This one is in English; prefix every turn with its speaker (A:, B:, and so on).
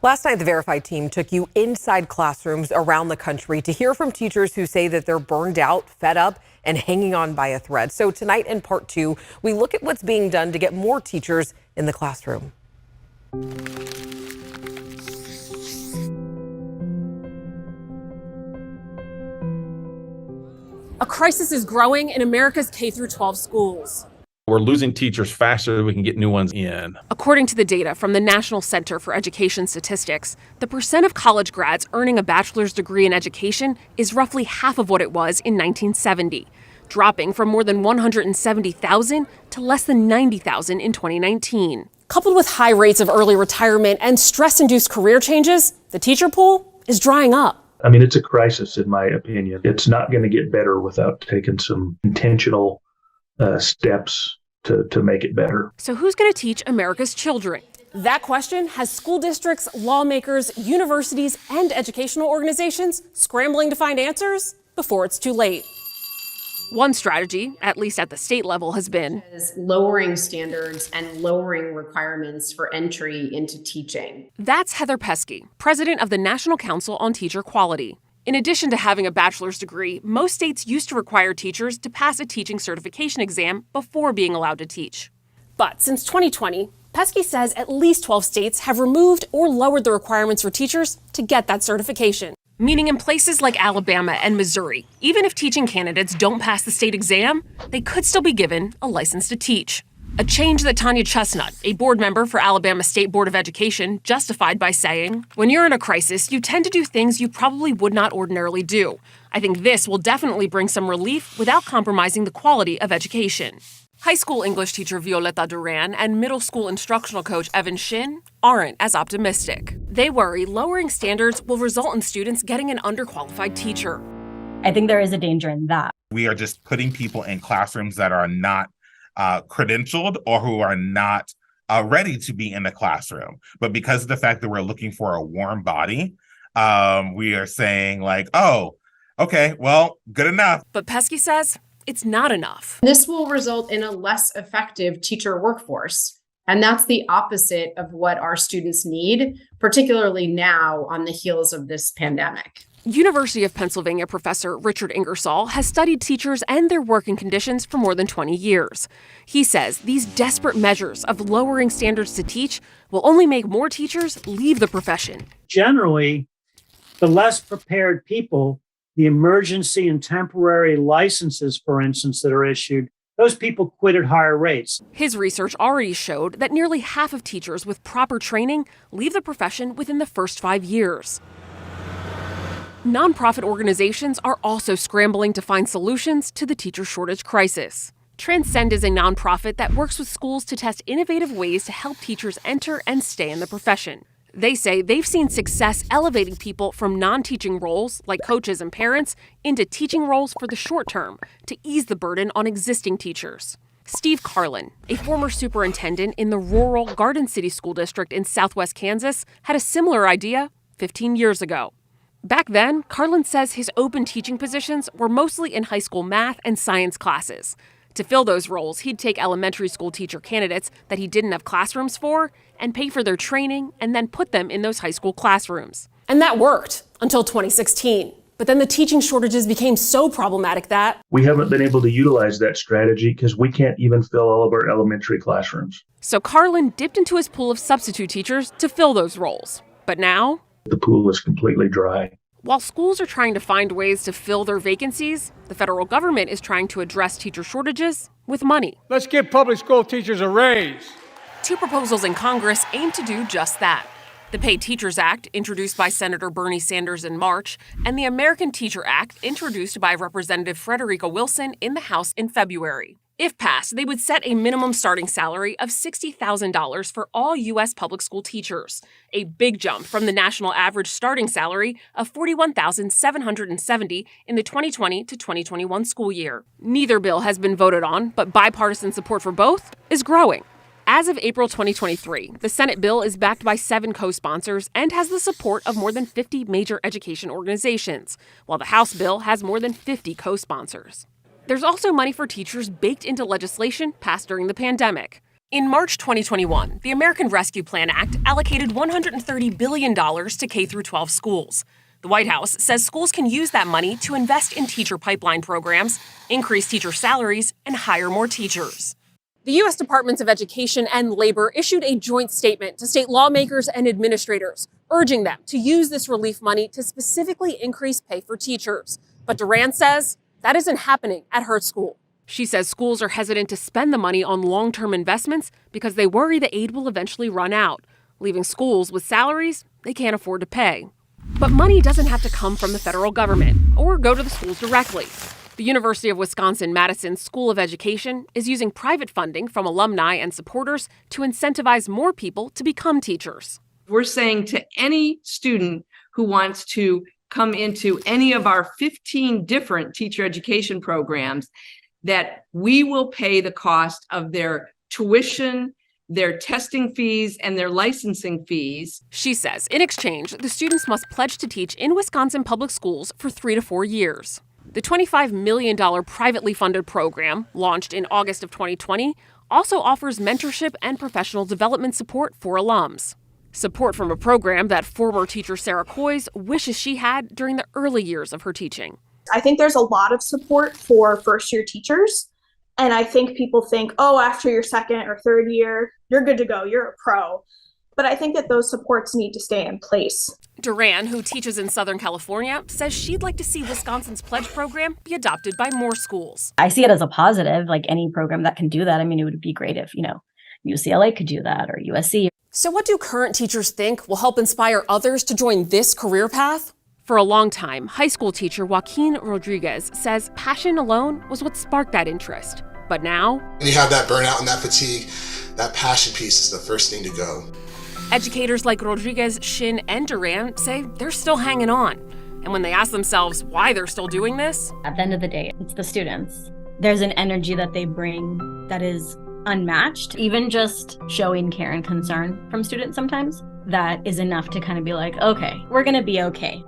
A: Last night, the Verified team took you inside classrooms around the country to hear from teachers who say that they're burned out, fed up, and hanging on by a thread. So tonight in part two, we look at what's being done to get more teachers in the classroom.
B: A crisis is growing in America's K-12 schools.
C: We're losing teachers faster than we can get new ones in.
B: According to the data from the National Center for Education Statistics, the percent of college grads earning a bachelor's degree in education is roughly half of what it was in 1970, dropping from more than 170,000 to less than 90,000 in 2019. Coupled with high rates of early retirement and stress-induced career changes, the teacher pool is drying up.
D: I mean, it's a crisis, in my opinion. It's not going to get better without taking some intentional steps to make it better.
B: So who's going to teach America's children? That question has school districts, lawmakers, universities, and educational organizations scrambling to find answers before it's too late. One strategy, at least at the state level, has been
E: lowering standards and lowering requirements for entry into teaching.
B: That's Heather Pesky, president of the National Council on Teacher Quality. In addition to having a bachelor's degree, most states used to require teachers to pass a teaching certification exam before being allowed to teach. But since 2020, Pesky says at least 12 states have removed or lowered the requirements for teachers to get that certification. Meaning in places like Alabama and Missouri, even if teaching candidates don't pass the state exam, they could still be given a license to teach. A change that Tanya Chestnut, a board member for Alabama State Board of Education, justified by saying, "When you're in a crisis, you tend to do things you probably would not ordinarily do. I think this will definitely bring some relief without compromising the quality of education." High school English teacher Violeta Duran and middle school instructional coach Evan Shin aren't as optimistic. They worry lowering standards will result in students getting an underqualified teacher.
F: I think there is a danger in that.
G: We are just putting people in classrooms that are not credentialed or who are not ready to be in the classroom. But because of the fact that we're looking for a warm body, we are saying like, oh, okay, well, good enough.
B: But Pesky says it's not enough.
E: This will result in a less effective teacher workforce. And that's the opposite of what our students need, particularly now on the heels of this pandemic.
B: University of Pennsylvania professor Richard Ingersoll has studied teachers and their working conditions for more than 20 years. He says these desperate measures of lowering standards to teach will only make more teachers leave the profession.
H: Generally, the less prepared people, the emergency and temporary licenses, for instance, that are issued, those people quit at higher rates.
B: His research already showed that nearly half of teachers with proper training leave the profession within the first 5 years. Nonprofit organizations are also scrambling to find solutions to the teacher shortage crisis. Transcend is a nonprofit that works with schools to test innovative ways to help teachers enter and stay in the profession. They say they've seen success elevating people from non-teaching roles, like coaches and parents, into teaching roles for the short term to ease the burden on existing teachers. Steve Carlin, a former superintendent in the rural Garden City School District in southwest Kansas, had a similar idea 15 years ago. Back then, Carlin says his open teaching positions were mostly in high school math and science classes. To fill those roles, he'd take elementary school teacher candidates that he didn't have classrooms for and pay for their training and then put them in those high school classrooms. And that worked until 2016. But then the teaching shortages became so problematic that
D: We haven't been able to utilize that strategy because we can't even fill all of our elementary classrooms.
B: So Carlin dipped into his pool of substitute teachers to fill those roles. But now,
D: The pool is completely dry.
B: while schools are trying to find ways to fill their vacancies, the federal government is trying to address teacher shortages with money.
I: Let's give public school teachers a raise.
B: Two proposals in Congress aim to do just that. The Pay Teachers Act, introduced by Senator Bernie Sanders in March, and the American Teacher Act, introduced by Representative Frederica Wilson in the House in February. If passed, they would set a minimum starting salary of $60,000 for all U.S. public school teachers, a big jump from the national average starting salary of $41,770 in the 2020 to 2021 school year. Neither bill has been voted on, but bipartisan support for both is growing. As of April 2023, the Senate bill is backed by 7 co-sponsors and has the support of more than 50 major education organizations, while the House bill has more than 50 co-sponsors. There's also money for teachers baked into legislation passed during the pandemic. In March 2021, the American Rescue Plan Act allocated $130 billion to K-12 schools. The White House says schools can use that money to invest in teacher pipeline programs, increase teacher salaries, and hire more teachers. The U.S. Departments of Education and Labor issued a joint statement to state lawmakers and administrators, urging them to use this relief money to specifically increase pay for teachers. But Duran says that isn't happening at her school. She says schools are hesitant to spend the money on long-term investments because they worry the aid will eventually run out, leaving schools with salaries they can't afford to pay. But money doesn't have to come from the federal government or go to the schools directly. The University of Wisconsin-Madison School of Education is using private funding from alumni and supporters to incentivize more people to become teachers.
J: We're saying to any student who wants to come into any of our 15 different teacher education programs that we will pay the cost of their tuition, their testing fees, and their licensing fees.
B: She says in exchange, the students must pledge to teach in Wisconsin public schools for 3 to 4 years. The $25 million privately funded program, launched in August of 2020, also offers mentorship and professional development support for alums. Support from a program that former teacher Sarah Coys wishes she had during the early years of her teaching.
K: I think there's a lot of support for first-year teachers. And I think people think, oh, after your second or third year, you're good to go, you're a pro. But I think that those supports need to stay in place.
B: Duran, who teaches in Southern California, says she'd like to see Wisconsin's pledge program be adopted by more schools.
F: I see it as a positive, like any program that can do that. I mean, it would be great if, UCLA could do that or USC.
B: So what do current teachers think will help inspire others to join this career path? For a long time, high school teacher Joaquin Rodriguez says passion alone was what sparked that interest. But now,
L: when you have that burnout and that fatigue, that passion piece is the first thing to go.
B: Educators like Rodriguez, Shin, and Duran say they're still hanging on. And when they ask themselves why they're still doing this,
F: at the end of the day, it's the students. There's an energy that they bring that is unmatched. Even just showing care and concern from students sometimes, that is enough to kind of be like, okay, we're going to be okay.